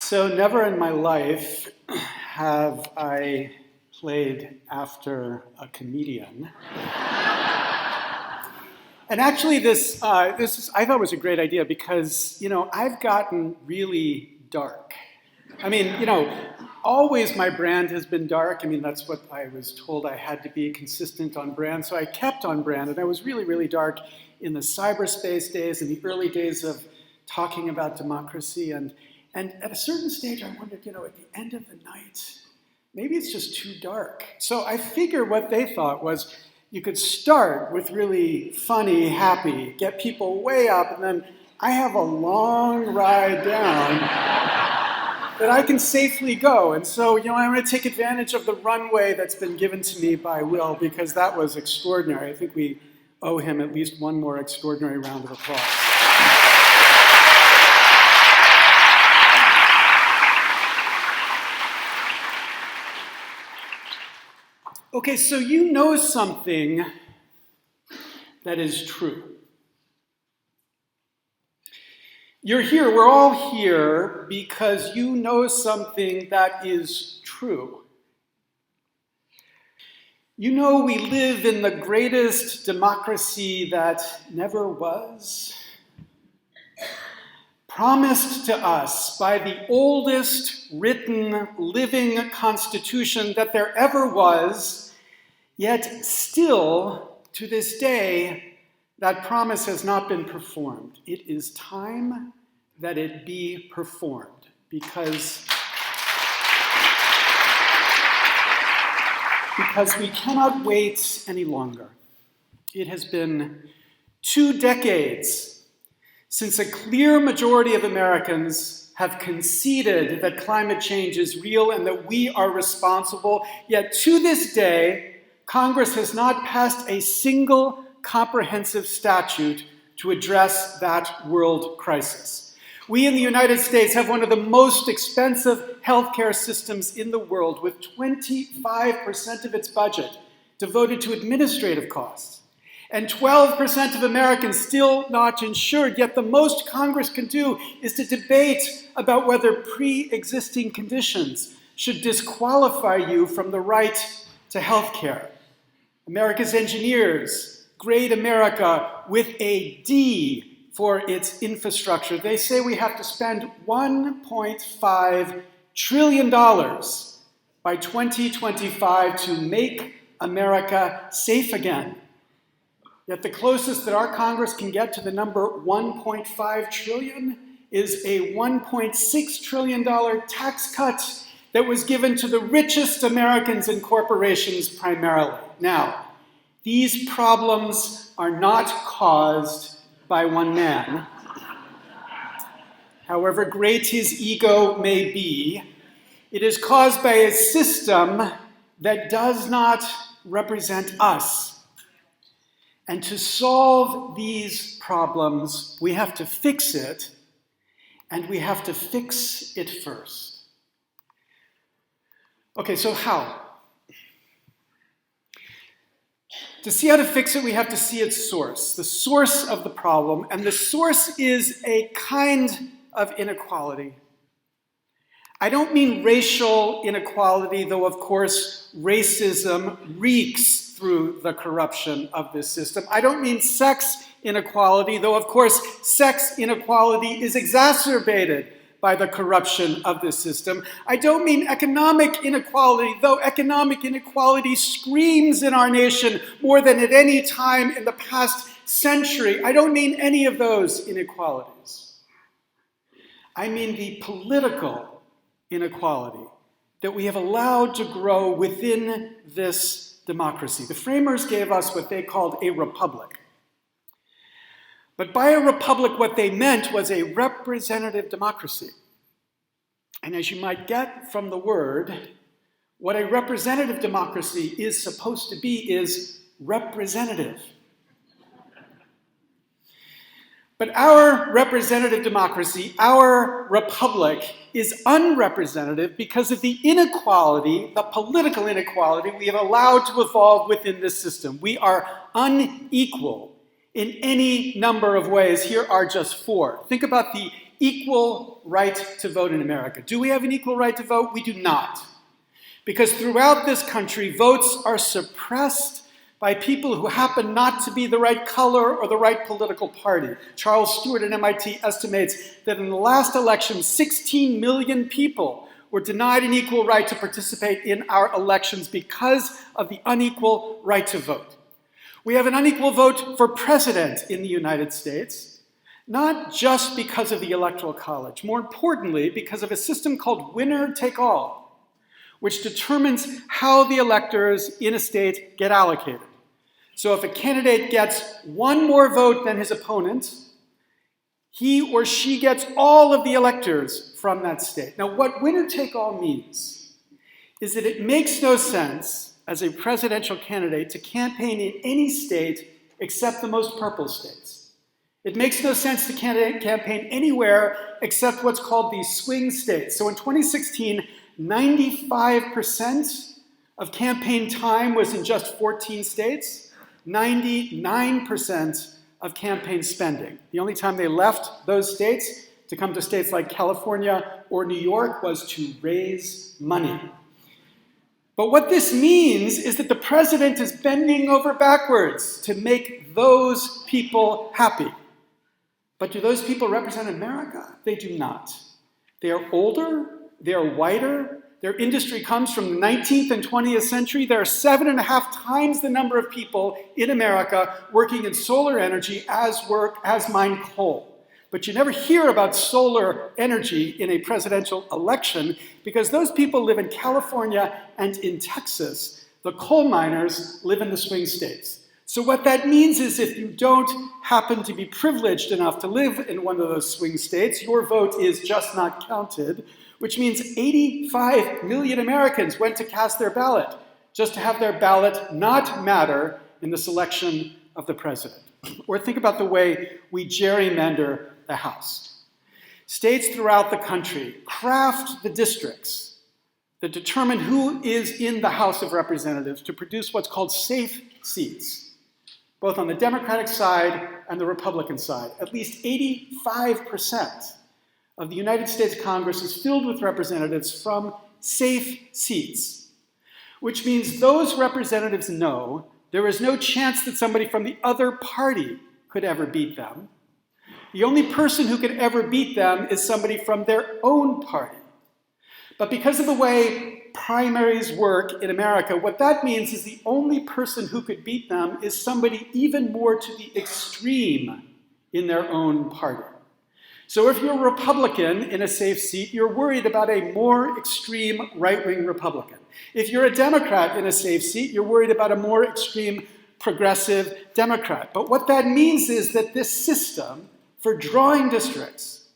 So never in my life have I played after a comedian. And actually this I thought was a great idea because, I've gotten really dark. Always my brand has been dark. That's what I was told I had to be, consistent on brand. So I kept on brand, and I was really, really dark in the cyberspace days, in the early days of talking about democracy. And at a certain stage, I wondered, at the end of the night, maybe it's just too dark. So I figure what they thought was you could start with really funny, happy, get people way up, and then I have a long ride down that I can safely go. And so, I'm going to take advantage of the runway that's been given to me by Will, because that was extraordinary. I think we owe him at least one more extraordinary round of applause. Okay, so you know something that is true. You're here, we're all here because you know something that is true. You know we live in the greatest democracy that never was, promised to us by the oldest written living constitution that there ever was, yet still, to this day, that promise has not been performed. It is time that it be performed, because we cannot wait any longer. It has been 2 decades since a clear majority of Americans have conceded that climate change is real and that we are responsible, yet to this day, Congress has not passed a single comprehensive statute to address that world crisis. We in the United States have one of the most expensive healthcare systems in the world, with 25% of its budget devoted to administrative costs, and 12% of Americans still not insured. Yet the most Congress can do is to debate about whether pre-existing conditions should disqualify you from the right to health care. America's engineers grade America with a D for its infrastructure. They say we have to spend $1.5 trillion by 2025 to make America safe again. Yet the closest that our Congress can get to the number 1.5 trillion is a $1.6 trillion tax cut that was given to the richest Americans and corporations primarily. Now, these problems are not caused by one man. However great his ego may be, it is caused by a system that does not represent us. And to solve these problems, we have to fix it, and we have to fix it first. Okay, so how? To see how to fix it, we have to see its source, the source of the problem, and the source is a kind of inequality. I don't mean racial inequality, though of course racism reeks through the corruption of this system. I don't mean sex inequality, though of course sex inequality is exacerbated by the corruption of this system. I don't mean economic inequality, though economic inequality screams in our nation more than at any time in the past century. I don't mean any of those inequalities. I mean the political inequality that we have allowed to grow within this democracy. The framers gave us what they called a republic. But by a republic, what they meant was a representative democracy. And as you might get from the word, what a representative democracy is supposed to be is representative. But our representative democracy, our republic, is unrepresentative because of the inequality, the political inequality we have allowed to evolve within this system. We are unequal in any number of ways. Here are just 4. Think about the equal right to vote in America. Do we have an equal right to vote? We do not. Because throughout this country, votes are suppressed by people who happen not to be the right color or the right political party. Charles Stewart at MIT estimates that in the last election, 16 million people were denied an equal right to participate in our elections because of the unequal right to vote. We have an unequal vote for president in the United States, not just because of the Electoral College, more importantly, because of a system called winner-take-all, which determines how the electors in a state get allocated. So if a candidate gets one more vote than his opponent, he or she gets all of the electors from that state. Now, what winner-take-all means is that it makes no sense as a presidential candidate to campaign in any state except the most purple states. It makes no sense to campaign anywhere except what's called the swing states. So in 2016, 95% of campaign time was in just 14 states. 99% of campaign spending. The only time they left those states to come to states like California or New York was to raise money. But what this means is that the president is bending over backwards to make those people happy. But do those people represent America? They do not. They are older, they are whiter, their industry comes from the 19th and 20th century. There are 7.5 times the number of people in America working in solar energy as mine coal. But you never hear about solar energy in a presidential election because those people live in California and in Texas. The coal miners live in the swing states. So what that means is if you don't happen to be privileged enough to live in one of those swing states, your vote is just not counted, which means 85 million Americans went to cast their ballot just to have their ballot not matter in the selection of the president. Or think about the way we gerrymander the House. States throughout the country craft the districts that determine who is in the House of Representatives to produce what's called safe seats, both on the Democratic side and the Republican side. At least 85% of the United States Congress is filled with representatives from safe seats, which means those representatives know there is no chance that somebody from the other party could ever beat them. The only person who could ever beat them is somebody from their own party. But because of the way primaries work in America, what that means is the only person who could beat them is somebody even more to the extreme in their own party. So if you're a Republican in a safe seat, you're worried about a more extreme right-wing Republican. If you're a Democrat in a safe seat, you're worried about a more extreme progressive Democrat. But what that means is that this system for drawing districts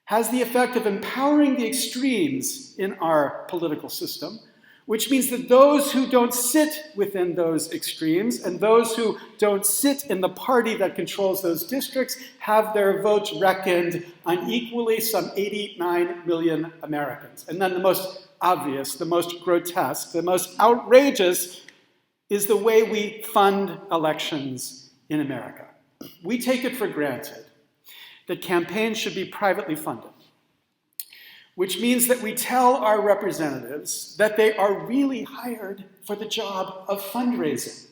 has the effect of empowering the extremes in our political system, which means that those who don't sit within those extremes and those who don't sit in the party that controls those districts have their votes reckoned unequally, some 89 million Americans. And then the most obvious, the most grotesque, the most outrageous is the way we fund elections in America. We take it for granted that campaigns should be privately funded, which means that we tell our representatives that they are really hired for the job of fundraising.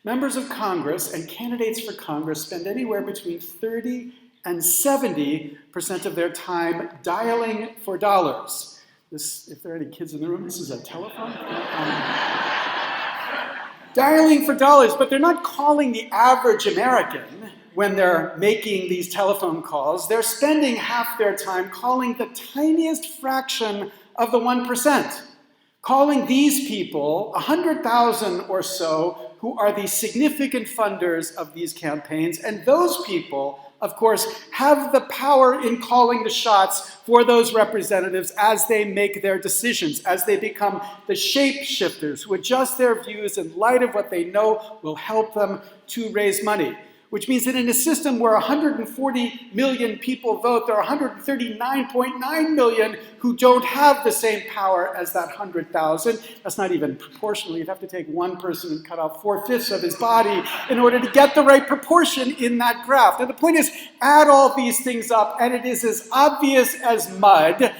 Members of Congress and candidates for Congress spend anywhere between 30 and 70% of their time dialing for dollars. If there are any kids in the room, this is a telephone. Dialing for dollars, but they're not calling the average American when they're making these telephone calls. They're spending half their time calling the tiniest fraction of the 1%, calling these people, 100,000 or so, who are the significant funders of these campaigns. And those people, of course, have the power in calling the shots for those representatives as they make their decisions, as they become the shapeshifters who adjust their views in light of what they know will help them to raise money. which means that in a system where 140 million people vote, there are 139.9 million who don't have the same power as that 100,000. That's not even proportional. You'd have to take one person and cut off 4/5 of his body in order to get the right proportion in that graph. Now the point is, add all these things up, and it is as obvious as mud.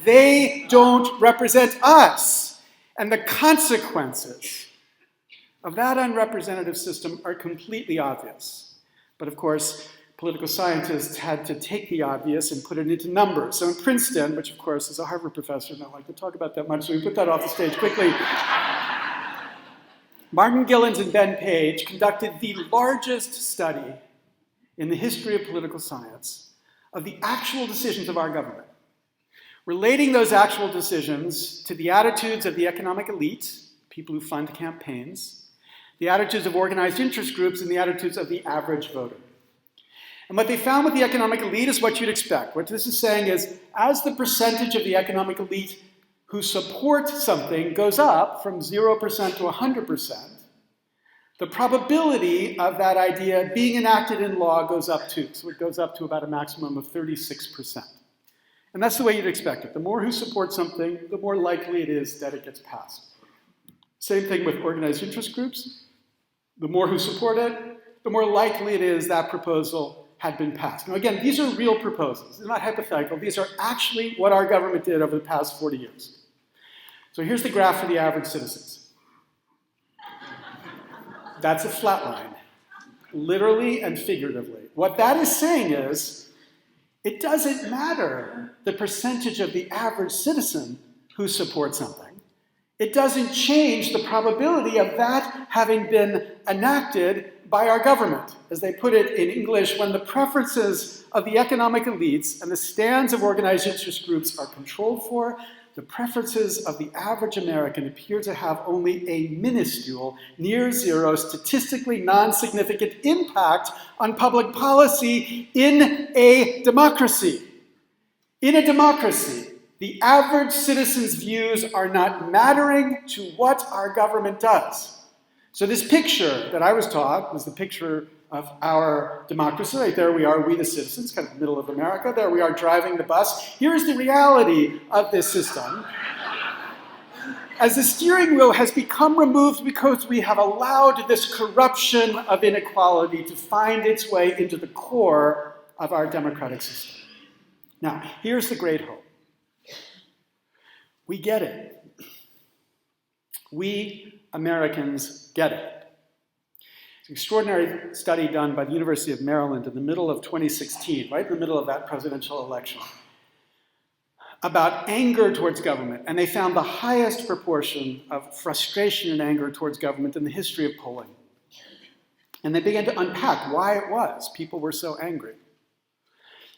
They don't represent us. And the consequences of that unrepresentative system are completely obvious. But of course, political scientists had to take the obvious and put it into numbers. So in Princeton, which of course is a Harvard professor, and I don't like to talk about that much, so we put that off the stage quickly. Martin Gillens and Ben Page conducted the largest study in the history of political science of the actual decisions of our government, relating those actual decisions to the attitudes of the economic elite, people who fund campaigns, the attitudes of organized interest groups, and the attitudes of the average voter. And what they found with the economic elite is what you'd expect. What this is saying is, as the percentage of the economic elite who support something goes up from 0% to 100%, the probability of that idea being enacted in law goes up too. So it goes up to about a maximum of 36%. And that's the way you'd expect it. The more who support something, the more likely it is that it gets passed. Same thing with organized interest groups. The more who support it, the more likely it is that proposal had been passed. Now again, these are real proposals. They're not hypothetical. These are actually what our government did over the past 40 years. So here's the graph for the average citizens. That's a flat line, literally and figuratively. What that is saying is, it doesn't matter the percentage of the average citizen who supports something. It doesn't change the probability of that having been enacted by our government. As they put it in English, when the preferences of the economic elites and the stands of organized interest groups are controlled for, the preferences of the average American appear to have only a minuscule, near zero, statistically non-significant impact on public policy in a democracy. In a democracy, the average citizen's views are not mattering to what our government does. So this picture that I was taught was the picture of our democracy. Right there we are, we the citizens, kind of the middle of America. There we are driving the bus. Here's the reality of this system. As the steering wheel has become removed because we have allowed this corruption of inequality to find its way into the core of our democratic system. Now, here's the great hope. We get it. We Americans get it. It's an extraordinary study done by the University of Maryland in the middle of 2016, right in the middle of that presidential election, about anger towards government. And they found the highest proportion of frustration and anger towards government in the history of polling. And they began to unpack why it was people were so angry.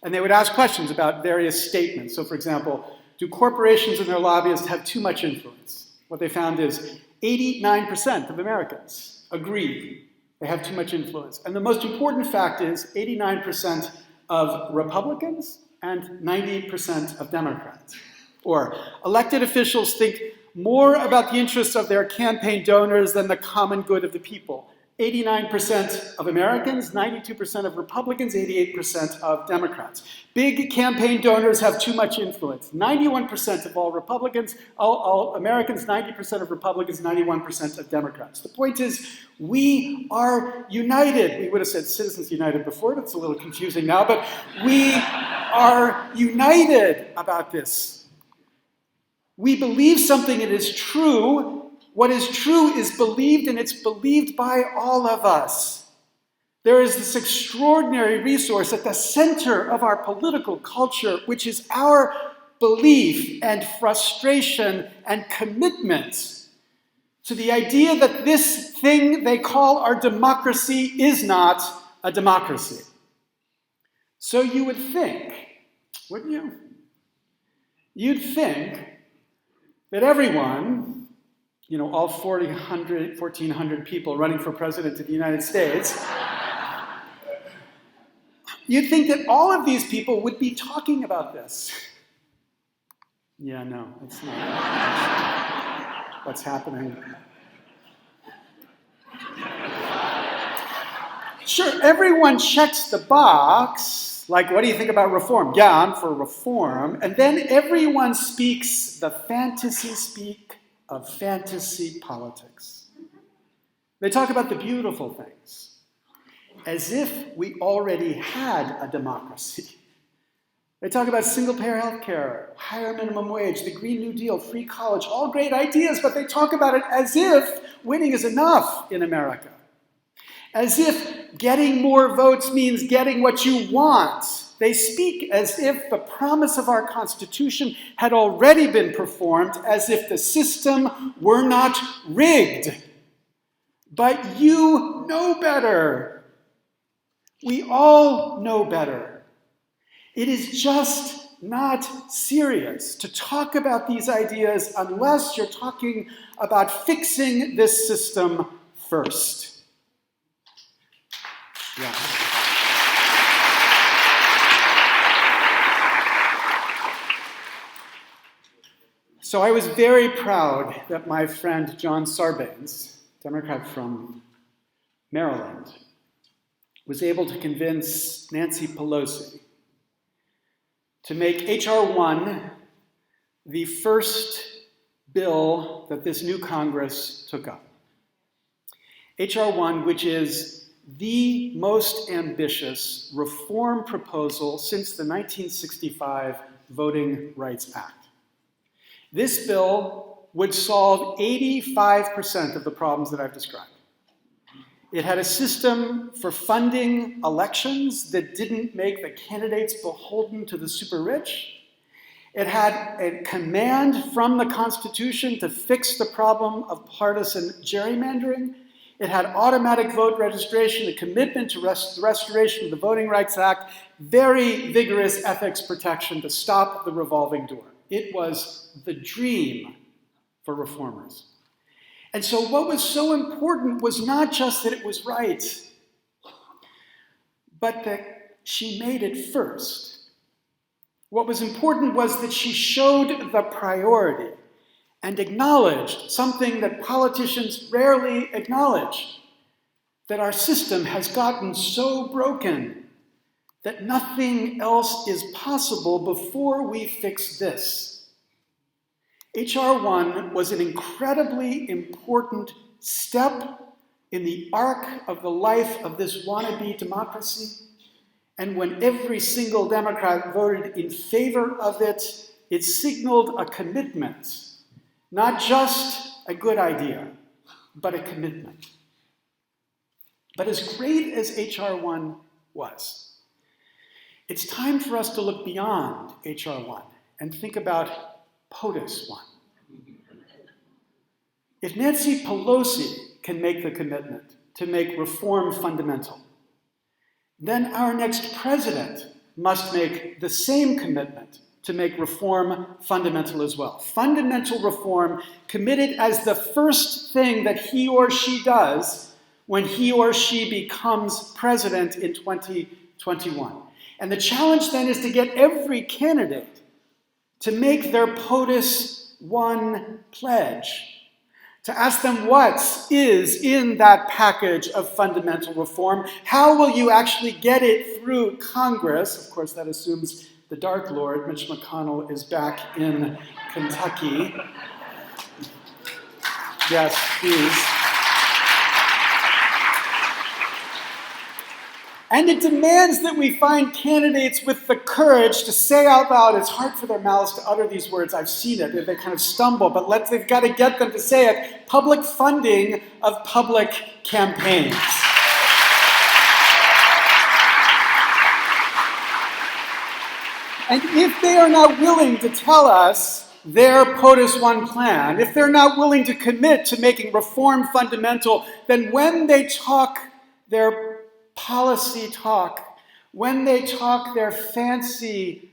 And they would ask questions about various statements. So for example, do corporations and their lobbyists have too much influence? What they found is 89% of Americans agree they have too much influence. And the most important fact is 89% of Republicans and 90% of Democrats. Or elected officials think more about the interests of their campaign donors than the common good of the people. 89% of Americans, 92% of Republicans, 88% of Democrats. Big campaign donors have too much influence. 91% of all Republicans, all Americans, 90% of Republicans, 91% of Democrats. The point is, we are united. We would have said Citizens United before, but it's a little confusing now, but we are united about this. We believe something that is true. What is true is believed, and it's believed by all of us. There is this extraordinary resource at the center of our political culture, which is our belief and frustration and commitment to the idea that this thing they call our democracy is not a democracy. So you would think, wouldn't you? You'd think that everyone, all 1,400 people running for president of the United States, you'd think that all of these people would be talking about this. Yeah, no, it's not what's happening. Sure, everyone checks the box, like, what do you think about reform? Yeah, I'm for reform. And then everyone speaks the fantasy speak of fantasy politics. They talk about the beautiful things, as if we already had a democracy. They talk about single-payer health care, higher minimum wage, the Green New Deal, free college, all great ideas, but they talk about it as if winning is enough in America. As if getting more votes means getting what you want. They speak as if the promise of our Constitution had already been performed, as if the system were not rigged. But you know better. We all know better. It is just not serious to talk about these ideas unless you're talking about fixing this system first. Yeah. So I was very proud that my friend John Sarbanes, Democrat from Maryland, was able to convince Nancy Pelosi to make H.R. 1 the first bill that this new Congress took up. H.R. 1, which is the most ambitious reform proposal since the 1965 Voting Rights Act. This bill would solve 85% of the problems that I've described. It had a system for funding elections that didn't make the candidates beholden to the super rich. It had a command from the Constitution to fix the problem of partisan gerrymandering. It had automatic vote registration, a commitment to the restoration of the Voting Rights Act, very vigorous ethics protection to stop the revolving door. It was the dream for reformers. And so what was so important was not just that it was right, but that she made it first. What was important was that she showed the priority and acknowledged something that politicians rarely acknowledge, that our system has gotten so broken that nothing else is possible before we fix this. H.R. 1 was an incredibly important step in the arc of the life of this wannabe democracy. And when every single Democrat voted in favor of it, it signaled a commitment. Not just a good idea, but a commitment. But as great as H.R. 1 was, it's time for us to look beyond H.R. 1 and think about POTUS 1. If Nancy Pelosi can make the commitment to make reform fundamental, then our next president must make the same commitment to make reform fundamental as well. Fundamental reform committed as the first thing that he or she does when he or she becomes president in 2021. And the challenge then is to get every candidate to make their POTUS 1 pledge, to ask them what is in that package of fundamental reform. How will you actually get it through Congress? Of course, that assumes the Dark Lord, Mitch McConnell, is back in Kentucky. Yes, please. And it demands that we find candidates with the courage to say out loud, it's hard for their mouths to utter these words, I've seen it, they kind of stumble, but they've got to get them to say it, public funding of public campaigns. And if they are not willing to tell us their POTUS 1 plan, if they're not willing to commit to making reform fundamental, then when they talk their policy talk, when they talk their fancy,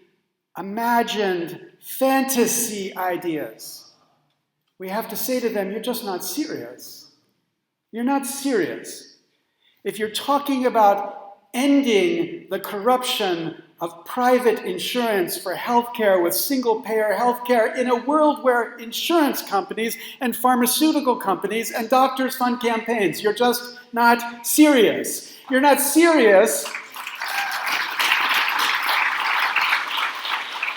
imagined, fantasy ideas, we have to say to them, you're just not serious. You're not serious. If you're talking about ending the corruption of private insurance for healthcare with single-payer healthcare in a world where insurance companies and pharmaceutical companies and doctors fund campaigns. You're just not serious. You're not serious.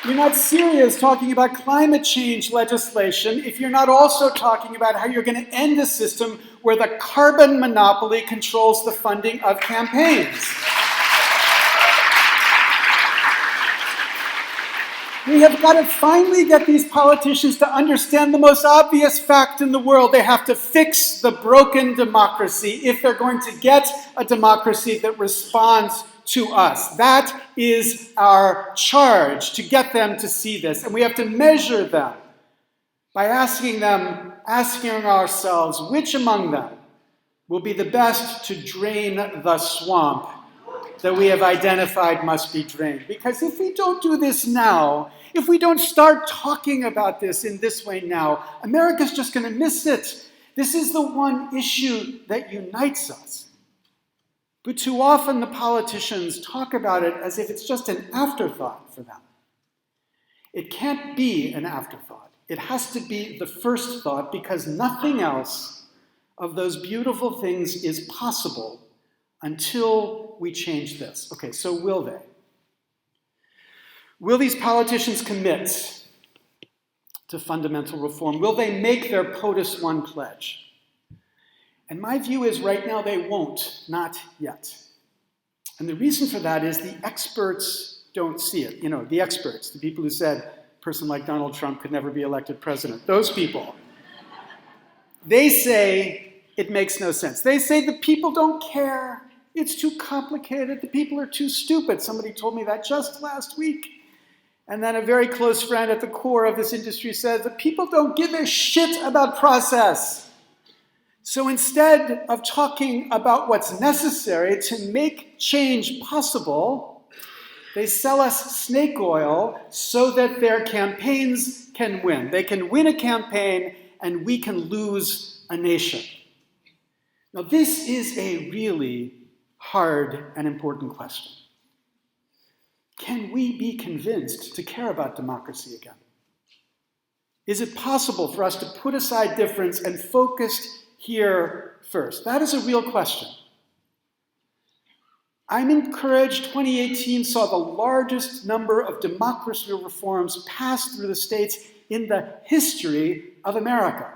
You're not serious talking about climate change legislation if you're not also talking about how you're going to end a system where the carbon monopoly controls the funding of campaigns. We have got to finally get these politicians to understand the most obvious fact in the world. They have to fix the broken democracy if they're going to get a democracy that responds to us. That is our charge, to get them to see this. And we have to measure them by asking ourselves, which among them will be the best to drain the swamp that we have identified must be drained. Because if we don't do this now, if we don't start talking about this in this way now, America's just going to miss it. This is the one issue that unites us. But too often the politicians talk about it as if it's just an afterthought for them. It can't be an afterthought. It has to be the first thought, because nothing else of those beautiful things is possible until we change this. Okay, so will they? Will these politicians commit to fundamental reform? Will they make their POTUS 1 pledge? And my view is right now they won't, not yet. And the reason for that is the experts don't see it. You know, the experts, the people who said a person like Donald Trump could never be elected president, those people. They say it makes no sense. They say the people don't care. It's too complicated. The people are too stupid. Somebody told me that just last week. And then a very close friend at the core of this industry says the people don't give a shit about process. So instead of talking about what's necessary to make change possible, they sell us snake oil so that their campaigns can win. They can win a campaign and we can lose a nation. Now this is a really hard and important question. Can we be convinced to care about democracy again? Is it possible for us to put aside difference and focus here first? That is a real question. I'm encouraged 2018 saw the largest number of democracy reforms pass through the states in the history of America.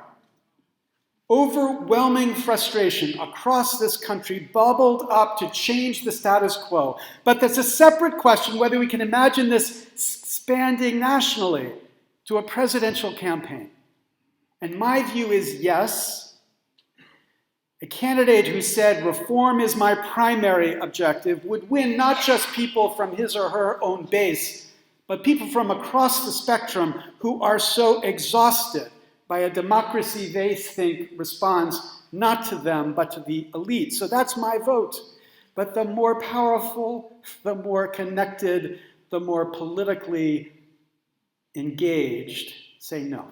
Overwhelming frustration across this country bubbled up to change the status quo. But there's a separate question whether we can imagine this expanding nationally to a presidential campaign. And my view is yes. A candidate who said reform is my primary objective would win not just people from his or her own base, but people from across the spectrum who are so exhausted by a democracy they think responds not to them, but to the elite. So that's my vote. But the more powerful, the more connected, the more politically engaged say no.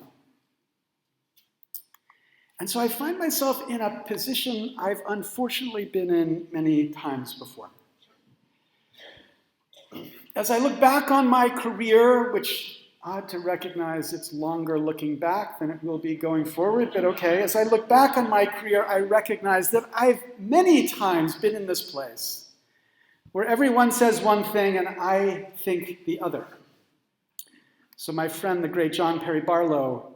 And so I find myself in a position I've unfortunately been in many times before. As I look back on my career, which odd to recognize it's longer looking back than it will be going forward, but okay. As I look back on my career, I recognize that I've many times been in this place where everyone says one thing and I think the other. So my friend, the great John Perry Barlow,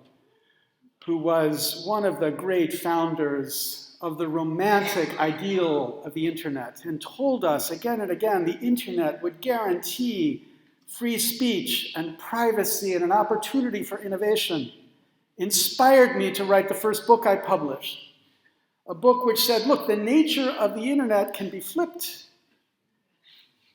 who was one of the great founders of the romantic ideal of the internet and told us again and again the internet would guarantee free speech and privacy and an opportunity for innovation, inspired me to write the first book I published. A book which said, look, the nature of the internet can be flipped.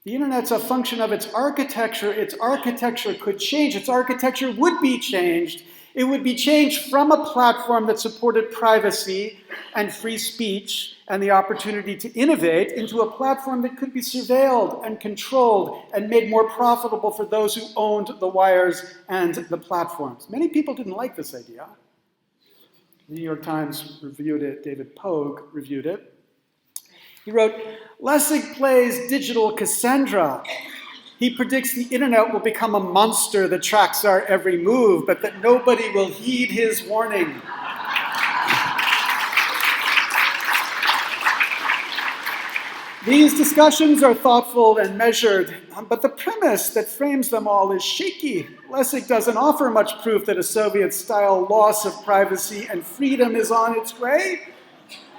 The internet's a function of its architecture. Its architecture could change. Its architecture would be changed. It would be changed from a platform that supported privacy and free speech and the opportunity to innovate into a platform that could be surveilled and controlled and made more profitable for those who owned the wires and the platforms. Many people didn't like this idea. The New York Times reviewed it. David Pogue reviewed it. He wrote, LESSIG plays digital Cassandra He predicts the internet will become a monster that tracks our every move, but that nobody will heed his warning. These discussions are thoughtful and measured, but the premise that frames them all is shaky. LESSIG doesn't offer much proof that a Soviet-style loss of privacy and freedom is on its way.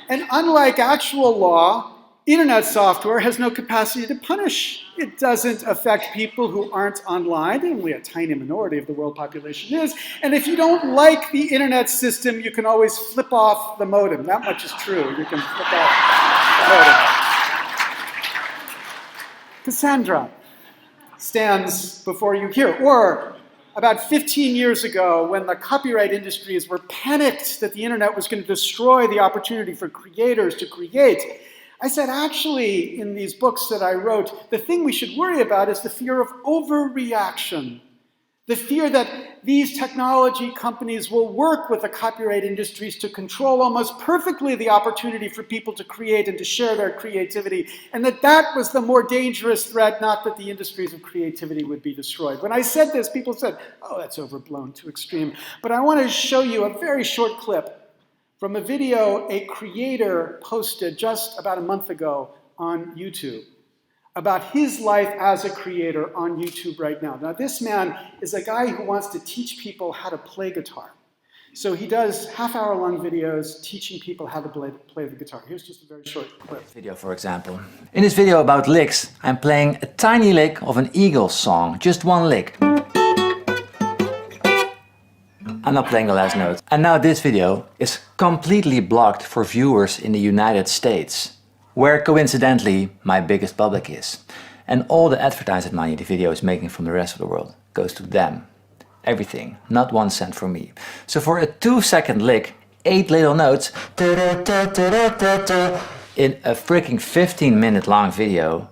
And unlike actual law, internet software has no capacity to punish. It doesn't affect people who aren't online, and only a tiny minority of the world population is. And if you don't like the internet system, you can always flip off the modem. That much is true. You can flip off the modem. Cassandra stands before you here. Or about 15 years ago, when the copyright industries were panicked that the internet was going to destroy the opportunity for creators to create, I said, actually, in these books that I wrote, the thing we should worry about is the fear of overreaction. The fear that these technology companies will work with the copyright industries to control almost perfectly the opportunity for people to create and to share their creativity, and that was the more dangerous threat, not that the industries of creativity would be destroyed. When I said this, people said, oh, that's overblown, too extreme. But I want to show you a very short clip from a video a creator posted just about a month ago on YouTube about his life as a creator on YouTube right now. Now, this man is a guy who wants to teach people how to play guitar. So he does half-hour-long videos teaching people how to play the guitar. Here's just a very short clip. Video, for example. In this video about licks, I'm playing a tiny lick of an Eagles song, just one lick. I'm not playing the last note. And now this video is completely blocked for viewers in the United States, where coincidentally my biggest public is. And all the advertising money the video is making from the rest of the world goes to them. Everything, not 1 cent for me. So for a 2-second lick, 8 little notes, in a freaking 15-minute long video,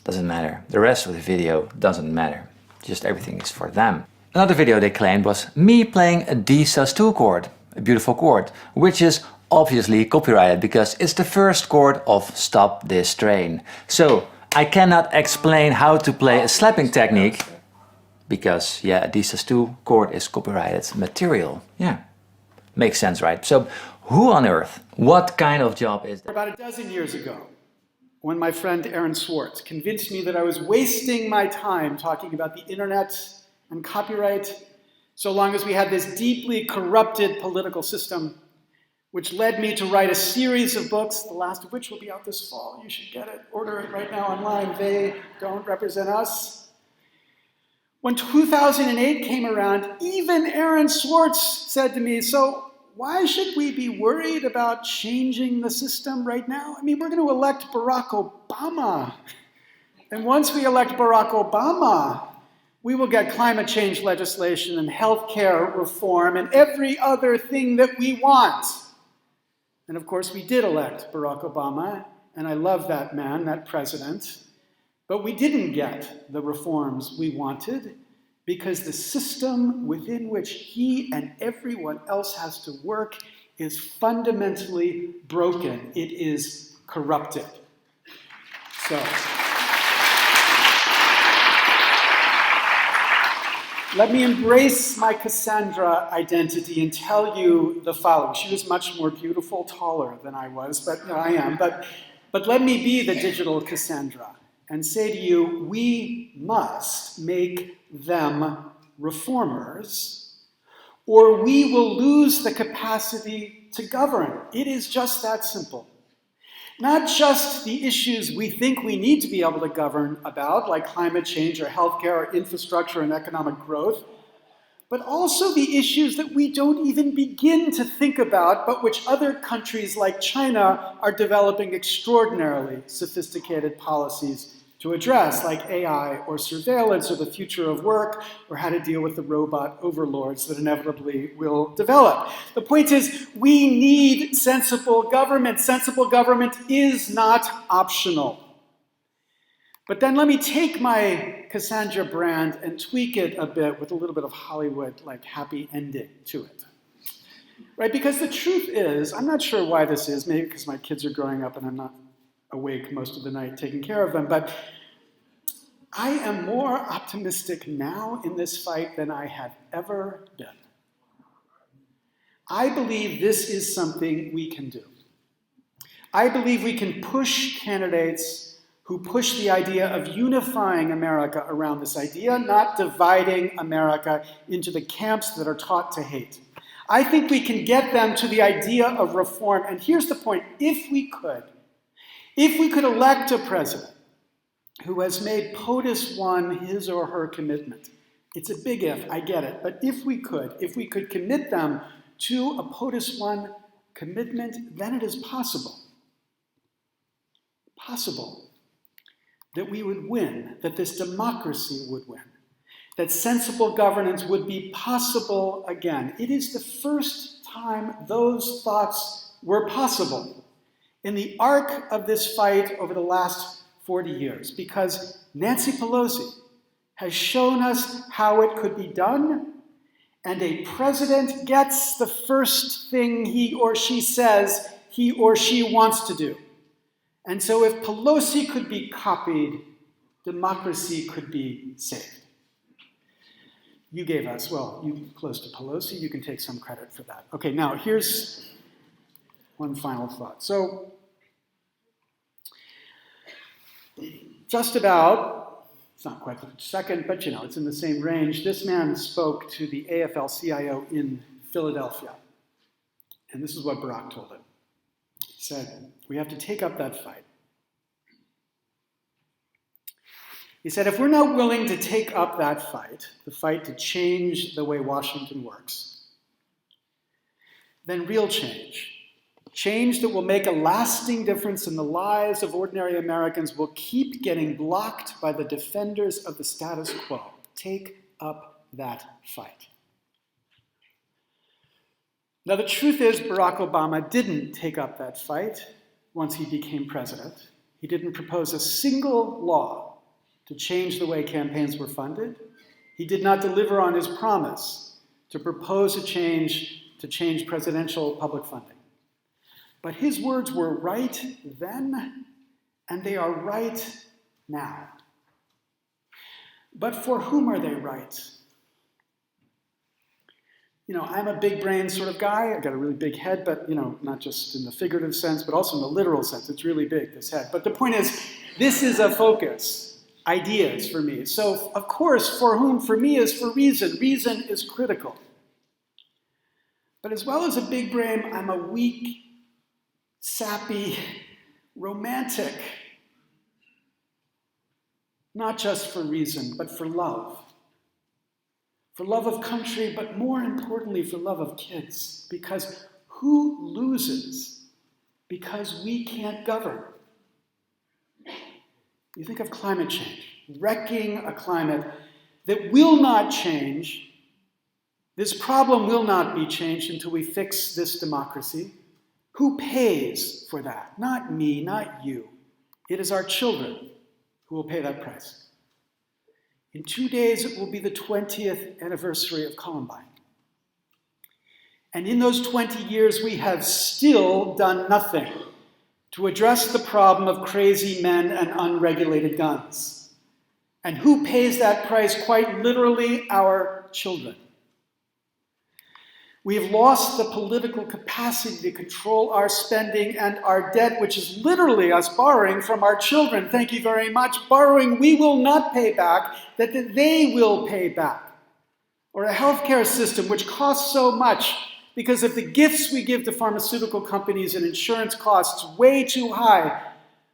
doesn't matter. The rest of the video doesn't matter. Just everything is for them. Another video they claimed was me playing a D sus2 chord, a beautiful chord, which is obviously copyrighted because it's the first chord of Stop This Train. So I cannot explain how to play a slapping technique because, yeah, a D sus2 chord is copyrighted material. Yeah, makes sense, right? So who on earth, what kind of job is that? About a dozen years ago, when my friend Aaron Swartz convinced me that I was wasting my time talking about the internet and copyright, so long as we had this deeply corrupted political system, which led me to write a series of books, the last of which will be out this fall. You should get it, order it right now online. They don't represent us. When 2008 came around, even Aaron Swartz said to me, so why should we be worried about changing the system right now? I mean, we're going to elect Barack Obama. And once we elect Barack Obama, we will get climate change legislation and healthcare reform and every other thing that we want. And of course, we did elect Barack Obama, and I love that man, that president. But we didn't get the reforms we wanted because the system within which he and everyone else has to work is fundamentally broken. It is corrupted. So, let me embrace my Cassandra identity and tell you the following. She was much more beautiful, taller than I was, but I am. But let me be the digital Cassandra and say to you, we must make them reformers, or we will lose the capacity to govern. It is just that simple. Not just the issues we think we need to be able to govern about, like climate change or healthcare or infrastructure and economic growth, but also the issues that we don't even begin to think about, but which other countries like China are developing extraordinarily sophisticated policies to address, like AI or surveillance or the future of work, or how to deal with the robot overlords that inevitably will develop. The point is, we need sensible government. Sensible government is not optional. But then let me take my Cassandra brand and tweak it a bit with a little bit of Hollywood, like happy ending to it. Right? Because the truth is, I'm not sure why this is, maybe because my kids are growing up and I'm not awake most of the night taking care of them, but I am more optimistic now in this fight than I have ever been. I believe this is something we can do. I believe we can push candidates who push the idea of unifying America around this idea, not dividing America into the camps that are taught to hate. I think we can get them to the idea of reform. And here's the point. If we could elect a president who has made POTUS 1 his or her commitment, it's a big if, I get it, but if we could commit them to a POTUS 1 commitment, then it is possible that we would win, that this democracy would win, that sensible governance would be possible again. It is the first time those thoughts were possible in the arc of this fight over the last 40 years, because Nancy Pelosi has shown us how it could be done, and a president gets the first thing he or she says he or she wants to do. And so if Pelosi could be copied, democracy could be saved. You gave us, well, you close to Pelosi, you can take some credit for that. Okay, now here's one final thought. So, just about, it's not quite the second, but you know, it's in the same range. This man spoke to the AFL-CIO in Philadelphia. And this is what Barack told him. He said, we have to take up that fight. He said, if we're not willing to take up that fight, the fight to change the way Washington works, then real change, change that will make a lasting difference in the lives of ordinary Americans, will keep getting blocked by the defenders of the status quo. Take up that fight. Now, the truth is, Barack Obama didn't take up that fight once he became president. He didn't propose a single law to change the way campaigns were funded. He did not deliver on his promise to propose a change to change presidential public funding. But his words were right then, and they are right now. But for whom are they right? You know, I'm a big brain sort of guy. I've got a really big head, but, you know, not just in the figurative sense, but also in the literal sense. It's really big, this head. But the point is, this is a focus, ideas for me. So, of course, for whom? For me is for reason. Reason is critical. But as well as a big brain, I'm a weak, sappy, romantic. Not just for reason, but for love. For love of country, but more importantly, for love of kids. Because who loses because we can't govern? You think of climate change, wrecking a climate that will not change. This problem will not be changed until we fix this democracy. Who pays for that? Not me, not you. It is our children who will pay that price. In 2 days, it will be the 20th anniversary of Columbine. And in those 20 years, we have still done nothing to address the problem of crazy men and unregulated guns. And who pays that price? Quite literally, our children. We have lost the political capacity to control our spending and our debt, which is literally us borrowing from our children. Thank you very much. Borrowing we will not pay back, that they will pay back. Or a healthcare system which costs so much because of the gifts we give to pharmaceutical companies and insurance costs way too high,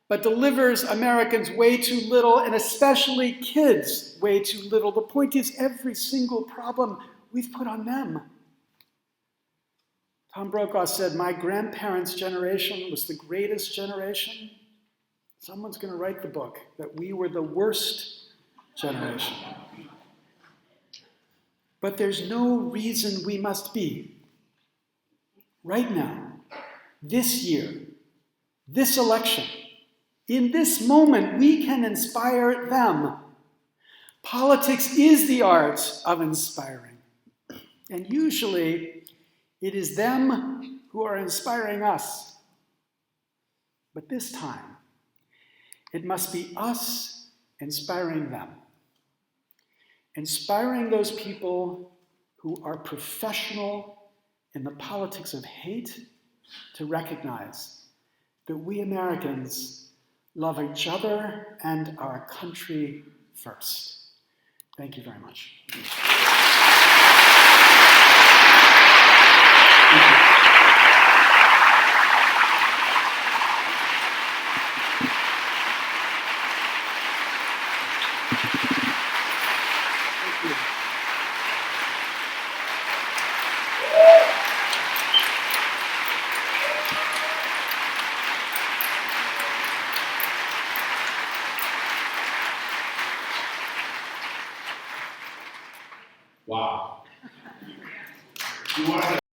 but delivers Americans way too little, and especially kids way too little. The point is, every single problem we've put on them. Tom Brokaw said, my grandparents' generation was the greatest generation. Someone's going to write the book that we were the worst generation. But there's no reason we must be. Right now, this year, this election, in this moment, we can inspire them. Politics is the art of inspiring. And usually, it is them who are inspiring us. But this time, it must be us inspiring them. Inspiring those people who are professional in the politics of hate to recognize that we Americans love each other and our country first. Thank you very much. Wow. You want to